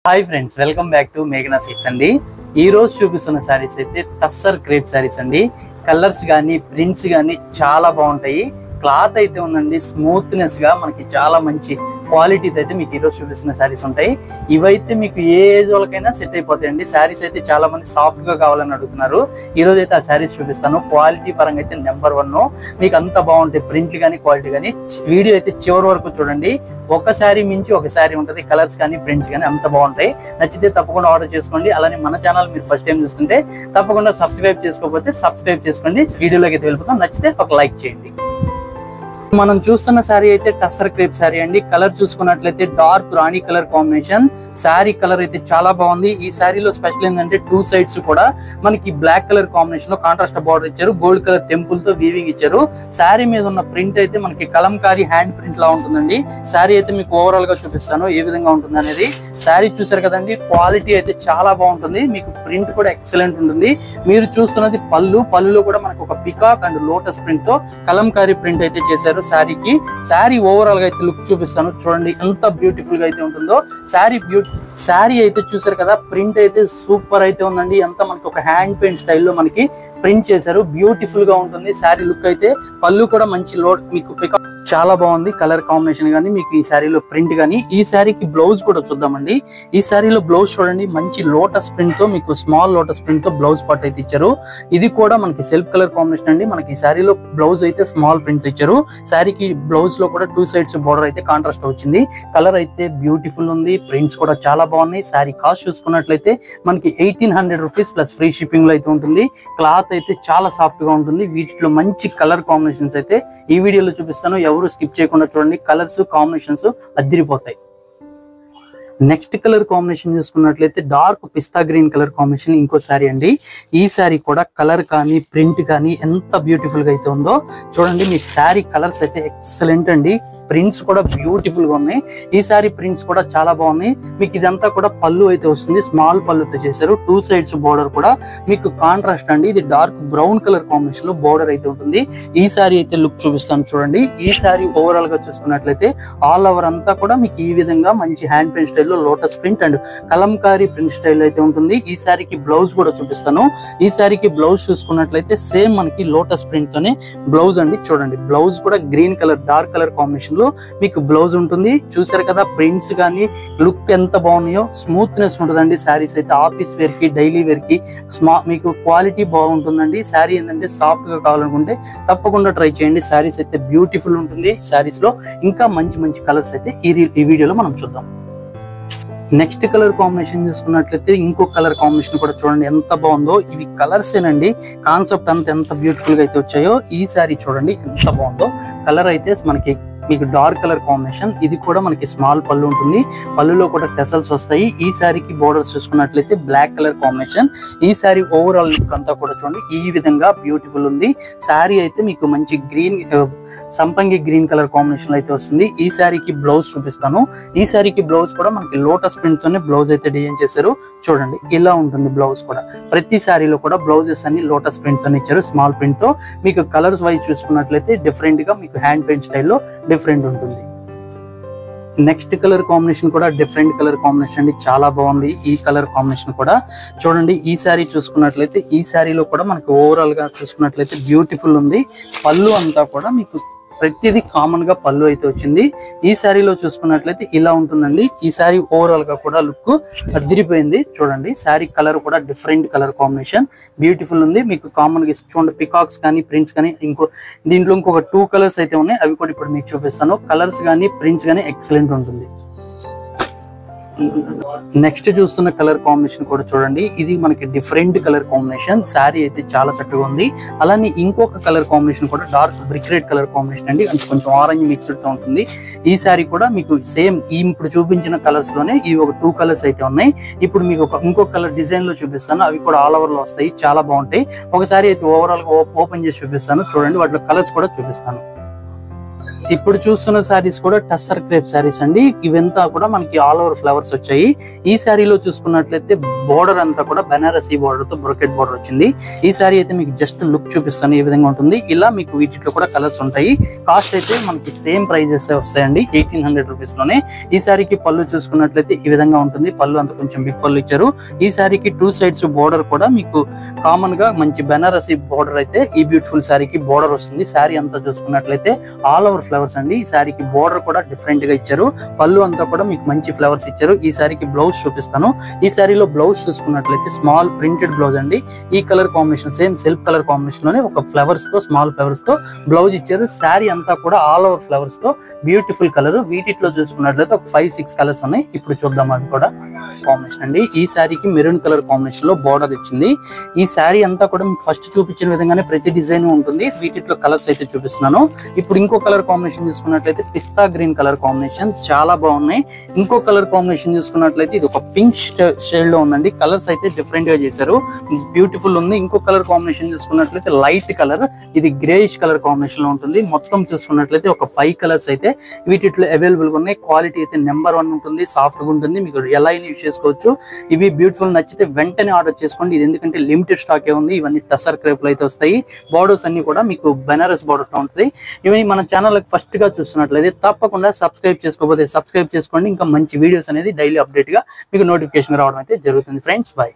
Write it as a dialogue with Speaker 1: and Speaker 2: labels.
Speaker 1: Hi friends, welcome back to మేఘనా silks అండి. ఈ రోజు చూపిస్తున్న శారీస్ అయితే టస్సర్ క్రేప్ శారీస్ అండి. కలర్స్ కానీ ప్రింట్స్ కానీ చాలా బాగుంటాయి. క్లాత్ అయితే ఉందండి స్మూత్నెస్ గా, మనకి చాలా మంచి క్వాలిటీతో అయితే మీకు ఈరోజు చూపిస్తున్న శారీస్ ఉంటాయి. ఇవైతే మీకు ఏ ఏజ్ వాళ్ళకైనా సెట్ అయిపోతాయండి. శారీస్ అయితే చాలా మంది సాఫ్ట్ గా కావాలని అడుగుతున్నారు. ఈ రోజు అయితే ఆ శారీస్ చూపిస్తాను. క్వాలిటీ పరంగా అయితే నెంబర్ 1. మీకు అంత బాగుంటాయి ప్రింట్లు కానీ క్వాలిటీ కానీ. వీడియో అయితే చివరి వరకు చూడండి. ఒక శారీ మించి ఒక శారీ ఉంటుంది. కలర్స్ కానీ ప్రింట్స్ కానీ అంత బాగుంటాయి. నచ్చితే తప్పకుండా ఆర్డర్ చేసుకోండి. అలానే మన ఛానల్ మీరు ఫస్ట్ టైం చూస్తుంటే తప్పకుండా సబ్స్క్రైబ్ చేసుకోకపోతే సబ్స్క్రైబ్ చేసుకోండి. వీడియోలోకి అయితే వెళ్ళిపోతాం. నచ్చితే ఒక లైక్ చేయండి. మనం చూస్తున్న శారీ అయితే టస్సర్ క్రేప్ శారీ అండి. కలర్ చూసుకున్నట్లయితే డార్క్ రాణి కలర్ కాంబినేషన్. శారీ కలర్ అయితే చాలా బాగుంది. ఈ శారీలో స్పెషల్ ఏంటంటే 2 సైడ్స్ కూడా మనకి బ్లాక్ కలర్ కాంబినేషన్ లో కాంట్రాస్ట్ బార్డర్ ఇచ్చారు. గోల్డ్ కలర్ టెంపుల్ తో వీవింగ్ ఇచ్చారు. శారీ మీద ఉన్న ప్రింట్ అయితే మనకి కలంకారీ హ్యాండ్ ప్రింట్ లా ఉంటుందండి. శారీ అయితే మీకు ఓవరాల్ గా చూపిస్తాను ఏ విధంగా ఉంటుంది అనేది. శారీ చూసారు కదండి, క్వాలిటీ అయితే చాలా బాగుంటుంది. మీకు ప్రింట్ కూడా ఎక్సలెంట్ ఉంటుంది. మీరు చూస్తున్నది పళ్ళులో కూడా మనకు ఒక పికాక్ అండ్ లోటస్ ప్రింట్ తో కలంకారీ ప్రింట్ అయితే చేశారు శారీకి. శారీ ఓవరాల్ గా అయితే లుక్ చూపిస్తాను చూడండి ఎంత బ్యూటిఫుల్ గా అయితే ఉంటుందో. శారీ అయితే చూసారు కదా, ప్రింట్ అయితే సూపర్ అయితే ఉందండి. అంతా మనకి ఒక హ్యాండ్ పెయింట్ స్టైల్లో మనకి ప్రింట్ చేశారు. బ్యూటిఫుల్ గా ఉంటుంది శారీ లుక్ అయితే. పళ్ళు కూడా మంచి మీకు పికాక్ చాలా బాగుంది. కలర్ కాంబినేషన్ గానీ మీకు ఈ శారీలో ప్రింట్ గానీ. ఈ శారీకి బ్లౌజ్ కూడా చూద్దామండి. ఈ శారీలో బ్లౌజ్ చూడండి, మంచి లోటస్ ప్రింట్ తో మీకు స్మాల్ లోటస్ ప్రింట్ తో బ్లౌజ్ పార్ట్ అయితే ఇచ్చారు. ఇది కూడా మనకి సెల్ఫ్ కలర్ కాంబినేషన్ అండి. మనకి ఈ శారీలో బ్లౌజ్ అయితే స్మాల్ ప్రింట్ ఇచ్చారు. శారీకి బ్లౌజ్ లో కూడా 2 సైడ్స్ బోర్డర్ అయితే కాంట్రాస్ట్ వచ్చింది. కలర్ అయితే బ్యూటిఫుల్ ఉంది. ప్రింట్స్ కూడా చాలా బాగున్నాయి. శారీ కాస్ట్ చూసుకున్నట్లయితే మనకి 1800 రూపీస్ ప్లస్ ఫ్రీ షిప్పింగ్ లో అయితే ఉంటుంది. క్లాత్ అయితే చాలా సాఫ్ట్ గా ఉంటుంది. వీటిలో మంచి కలర్ కాంబినేషన్స్ అయితే ఈ వీడియోలో చూపిస్తాను. ఎవరు స్కిప్ చేయకుండా చూడండి. కలర్స్ కాంబినేషన్స్ అదిరిపోతాయి. నెక్స్ట్ కలర్ కాంబినేషన్ చూసుకున్నట్లయితే dark pista green colour combination ఇంకో శారీ అండి. ఈ శారీ కూడా కలర్ కానీ ప్రింట్ కానీ ఎంత బ్యూటిఫుల్ గా అయితే ఉందో చూడండి. మీకు శారీ కలర్స్ అయితే ఎక్సలెంట్ అండి. ప్రింట్స్ కూడా బ్యూటిఫుల్ గా ఉన్నాయి. ఈ సారీ ప్రింట్స్ కూడా చాలా బాగున్నాయి. మీకు ఇదంతా కూడా పళ్ళు అయితే వస్తుంది. స్మాల్ పళ్ళుతో చేశారు. 2 సైడ్స్ బోర్డర్ కూడా మీకు కాంట్రాస్ట్ అండి. ఇది డార్క్ బ్రౌన్ కలర్ కాంబినేషన్ లో బోర్డర్ అయితే ఉంటుంది. ఈ సారీ అయితే లుక్ చూపిస్తాను చూడండి. ఈ సారీ ఓవరాల్ గా చూసుకున్నట్లయితే ఆల్ ఓవర్ అంతా కూడా మీకు ఈ విధంగా మంచి హ్యాండ్ ప్రింట్ స్టైల్లో lotus print and Kalamkari print style అయితే ఉంటుంది. ఈ సారీకి బ్లౌజ్ కూడా చూపిస్తాను. ఈ సారీకి బ్లౌజ్ చూసుకున్నట్లయితే సేమ్ మనకి లోటస్ ప్రింట్ తోనే బ్లౌజ్ అండి. చూడండి బ్లౌజ్ కూడా green colour dark colour combination లో మీకు బ్లౌజ్ ఉంటుంది. చూసారు కదా, ప్రింట్స్ కానీ లుక్ ఎంత బాగున్నాయో. స్మూత్నెస్ ఉంటుందండి. శారీస్ అయితే ఆఫీస్ వేర్ కి డైలీ వేర్ కి మీకు క్వాలిటీ బాగుంటుందండి. శారీ ఏంటంటే సాఫ్ట్ గా కావాలనుకుంటే తప్పకుండా ట్రై చేయండి. శారీస్ అయితే బ్యూటిఫుల్ ఉంటుంది. శారీస్ లో ఇంకా మంచి మంచి కలర్స్ అయితే ఈ వీడియోలో మనం చూద్దాం. నెక్స్ట్ కలర్ కాంబినేషన్ చూసుకున్నట్లయితే ఇంకో కలర్ కాంబినేషన్ కూడా చూడండి ఎంత బాగుందో. ఇవి కలర్స్ ఏనండి, కాన్సెప్ట్ అంతా ఎంత బ్యూటిఫుల్ గా అయితే వచ్చాయో. ఈ శారీ చూడండి ఎంత బాగుందో. కలర్ అయితే మనకి మీకు డార్క్ కలర్ కాంబినేషన్. ఇది కూడా మనకి స్మాల్ పళ్ళు ఉంటుంది. పళ్ళులో కూడా టెసల్స్ వస్తాయి. ఈ శారీకి బోర్డర్స్ చూసుకున్నట్లయితే బ్లాక్ కలర్ కాంబినేషన్. ఈ శారీ ఓవరాల్ లుక్ అంతా కూడా చూడండి ఈ విధంగా బ్యూటిఫుల్ ఉంది. శారీ అయితే మీకు మంచి గ్రీన్ సంపంగి గ్రీన్ కలర్ కాంబినేషన్ లో అయితే వస్తుంది. ఈ శారీకి బ్లౌజ్ చూపిస్తాను. ఈ శారీకి బ్లౌజ్ కూడా మనకి లోటస్ ప్రింట్ తోనే బ్లౌజ్ అయితే డిజైన్ చేశారు. చూడండి ఇలా ఉంటుంది బ్లౌజ్ కూడా. ప్రతి శారీలో కూడా బ్లౌజెస్ అన్ని లోటస్ ప్రింట్ తోనే ఇచ్చారు, స్మాల్ ప్రింట్ తో. మీకు కలర్స్ వైజ్ చూసుకున్నట్లయితే డిఫరెంట్ గా మీకు హ్యాండ్ పెయింట్ స్టైల్లో డిఫరెంట్ ఉంటుంది. నెక్స్ట్ కలర్ కాంబినేషన్ కూడా డిఫరెంట్ కలర్ కాంబినేషన్ అండి. చాలా బాగుంది ఈ కలర్ కాంబినేషన్ కూడా. చూడండి ఈ శారీ చూసుకున్నట్లయితే ఈ శారీలో కూడా మనకి ఓవరాల్ గా చూసుకున్నట్లయితే బ్యూటిఫుల్ ఉంది. పళ్ళు అంతా కూడా మీకు ప్రతిదీ కామన్ గా పళ్ళు అయితే వచ్చింది. ఈ శారీలో చూసుకున్నట్లయితే ఇలా ఉంటుందండి. ఈ శారీ ఓవరాల్ గా కూడా లుక్ అదిరిపోయింది. చూడండి శారీ కలర్ కూడా డిఫరెంట్ కలర్ కాంబినేషన్ బ్యూటిఫుల్ ఉంది. మీకు కామన్ గా చూడండి పికాక్స్ కానీ ప్రింట్స్ కానీ దీంట్లో ఇంకొక 2 కలర్స్ అయితే ఉన్నాయి. అవి కూడా ఇప్పుడు మీకు చూపిస్తాను. కలర్స్ కానీ ప్రింట్స్ కానీ ఎక్సలెంట్ ఉంటుంది. నెక్స్ట్ చూస్తున్న కలర్ కాంబినేషన్ కూడా చూడండి. ఇది మనకి డిఫరెంట్ కలర్ కాంబినేషన్. శారీ అయితే చాలా చక్కగా ఉంది. అలానే ఇంకొక కలర్ కాంబినేషన్ కూడా dark brick red colour combination అండి. అంటే కొంచెం ఆరెంజ్ మిక్స్డ్ తో ఉంటుంది. ఈ శారీ కూడా మీకు సేమ్ ఇప్పుడు చూపించిన కలర్స్ లోనే ఈ ఒక 2 కలర్స్ అయితే ఉన్నాయి. ఇప్పుడు మీకు ఇంకొక కలర్ డిజైన్ లో చూపిస్తాను. అవి కూడా ఆల్ ఓవర్ లో వస్తాయి, చాలా బాగుంటాయి. ఒకసారి అయితే ఓవరాల్ గా ఓపెన్ చేసి చూపిస్తాను చూడండి. వాటిలో కలర్స్ కూడా చూపిస్తాను. ఇప్పుడు చూస్తున్న శారీస్ కూడా టస్సర్ క్రేప్ శారీస్ అండి. ఇవంతా కూడా మనకి ఆల్ ఓవర్ ఫ్లవర్స్ వచ్చాయి. ఈ శారీలో చూసుకున్నట్లయితే బోర్డర్ అంతా కూడా బెనారసీ బోర్డర్ తో బ్రొకెట్ బోర్డర్ వచ్చింది. ఈ శారీ అయితే మీకు జస్ట్ లుక్ చూపిస్తాను ఏ విధంగా ఉంటుంది. ఇలా మీకు వీటిలో కూడా కలర్స్ ఉంటాయి. కాస్ట్ అయితే మనకి సేమ్ ప్రైజెస్ వస్తాయండి, 1800 రూపీస్ లోనే. ఈ శారీకి పళ్ళు చూసుకున్నట్లయితే ఈ విధంగా ఉంటుంది. పళ్ళు అంతా కొంచెం బిగ్ పళ్ళు ఇచ్చారు. ఈ శారీకి 2 సైడ్స్ బోర్డర్ కూడా మీకు కామన్ గా మంచి బెనారసీ బోర్డర్ అయితే ఈ బ్యూటిఫుల్ శారీకి బోర్డర్ వస్తుంది. శారీ అంతా చూసుకున్నట్లయితే ఆల్ ఓవర్ ఫ్లవర్స్ అండి. ఈ శారీకి బోర్డర్ కూడా డిఫరెంట్ గా ఇచ్చారు. పళ్ళు అంతా కూడా మీకు మంచి ఫ్లవర్స్ ఇచ్చారు. ఈ శారీకి బ్లౌజ్ చూపిస్తాను. ఈ శారీలో బ్లౌజ్ చూసుకున్నట్లయితే స్మాల్ ప్రింటెడ్ బ్లౌజ్ అండి. ఈ colour combination same self colour combination లోనే ఒక ఫ్లవర్స్ తో స్మాల్ ఫ్లవర్స్ తో బ్లౌజ్ ఇచ్చారు. శారీ అంతా కూడా ఆల్ ఓవర్ ఫ్లవర్స్ తో బ్యూటిఫుల్ కలర్. వీటిలో చూసుకున్నట్లయితే ఒక 5-6 కలర్స్ ఉన్నాయి. ఇప్పుడు చూద్దాం అవి కూడా కాంబినేషన్ అండి. ఈ శారీకి మెరూన్ కలర్ కాంబినేషన్ లో బార్డర్ ఇచ్చింది. ఈ శారీ అంతా కూడా మీకు ఫస్ట్ చూపించిన విధంగానే ప్రతి డిజైన్ ఉంటుంది. వీటిలో కలర్స్ అయితే చూపిస్తున్నాను. ఇప్పుడు ఇంకో కలర్ కాంబినేషన్ చూసుకున్నట్లయితే పిస్తా గ్రీన్ కలర్ కాంబినేషన్ చాలా బాగున్నాయి. ఇంకో కలర్ కాంబినేషన్ చూసుకున్నట్లయితే ఇది ఒక పింక్ షేడ్ లో ఉందండి. కలర్స్ అయితే డిఫరెంట్ గా చేశారు, బ్యూటిఫుల్ ఉంది. ఇంకో కలర్ కాంబినేషన్ చూసుకున్నట్లయితే లైట్ కలర్, ఇది గ్రేయిష్ కలర్ కాంబినేషన్ లో ఉంటుంది. మొత్తం చూసుకున్నట్లయితే ఒక 5 కలర్స్ అయితే వీటిలో అవైలబుల్ గా ఉన్నాయి. క్వాలిటీ అయితే నెంబర్ 1 ఉంటుంది, సాఫ్ట్ గా ఉంటుంది. మీకు ఎలా యూజ్ చేసుకోవచ్చు. ఇవి బ్యూటిఫుల్ నచ్చితే వెంటనే ఆర్డర్ చేసుకోండి. ఇది ఎందుకంటే లిమిటెడ్ స్టాక్ ఉంది. ఇవన్నీ టస్సర్ క్రేప్ లో అయితే వస్తాయి. బార్డర్స్ అన్ని కూడా మీకు బెనారస్ బార్డర్స్ లో ఉంటుంది. ఇవి మన ఛానల్ ఫస్ట్ గా చూస్తున్నట్లయితే తప్పకుండా సబ్స్క్రైబ్ చేసుకోకపోతే సబ్స్క్రైబ్ చేసుకోండి. ఇంకా మంచి వీడియోస్ అనేది డైలీ అప్డేట్ గా మీకు నోటిఫికేషన్ రావడం అయితే జరుగుతుంది. Friends, bye.